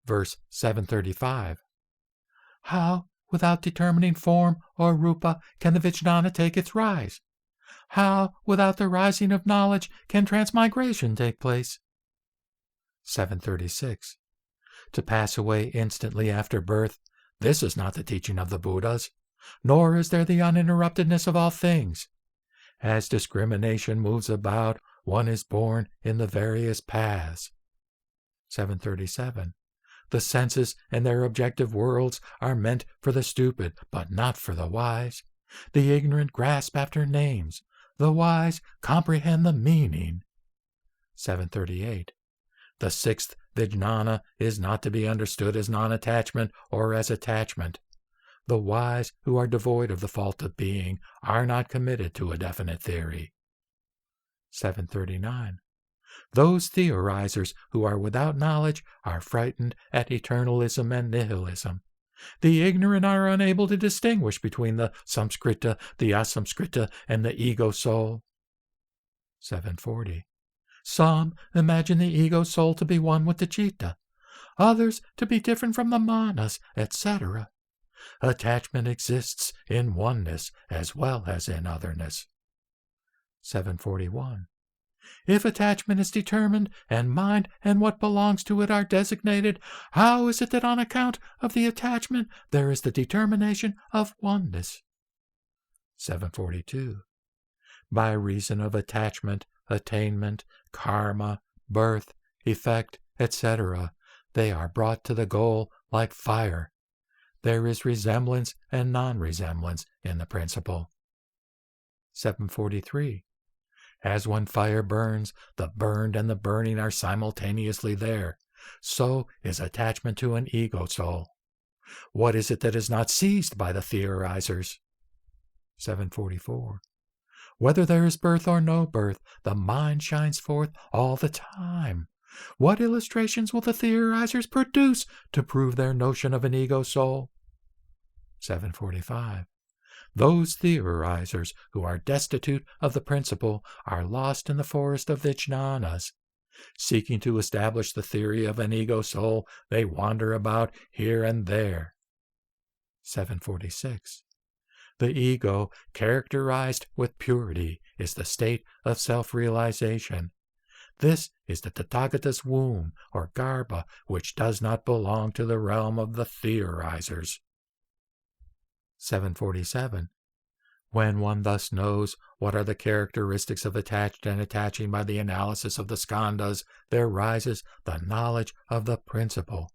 Verse 735. How, without determining form or rupa, can the Vijnana take its rise? How, without the rising of knowledge, can transmigration take place? 736. To pass away instantly after birth, this is not the teaching of the Buddhas, nor is there the uninterruptedness of all things. As discrimination moves about, one is born in the various paths. 737. The senses and their objective worlds are meant for the stupid, but not for the wise. The ignorant grasp after names. The wise comprehend the meaning. 738. The sixth Vijnana is not to be understood as non-attachment or as attachment. The wise who are devoid of the fault of being are not committed to a definite theory. 739. Those theorizers who are without knowledge are frightened at eternalism and nihilism. The ignorant are unable to distinguish between the samskrita, the asamskrita, and the ego soul. 740. Some imagine the ego soul to be one with the citta, others to be different from the manas, etc. Attachment exists in oneness as well as in otherness. 741. If attachment is determined, and mind and what belongs to it are designated, how is it that on account of the attachment there is the determination of oneness? 742. By reason of attachment, attainment, karma, birth, effect, etc., they are brought to the goal like fire. There is resemblance and non-resemblance in the principle. 743. As when fire burns, the burned and the burning are simultaneously there, so is attachment to an ego soul. What is it that is not seized by the theorizers? 744. Whether there is birth or no birth, the mind shines forth all the time. What illustrations will the theorizers produce to prove their notion of an ego soul? 745. Those theorizers who are destitute of the principle are lost in the forest of Vijnanas. Seeking to establish the theory of an ego soul, they wander about here and there. 746. The ego, characterized with purity, is the state of self-realization. This is the Tathagata's womb, or garbha, which does not belong to the realm of the theorizers. 747. When one thus knows what are the characteristics of attached and attaching by the analysis of the skandhas, there rises the knowledge of the principle.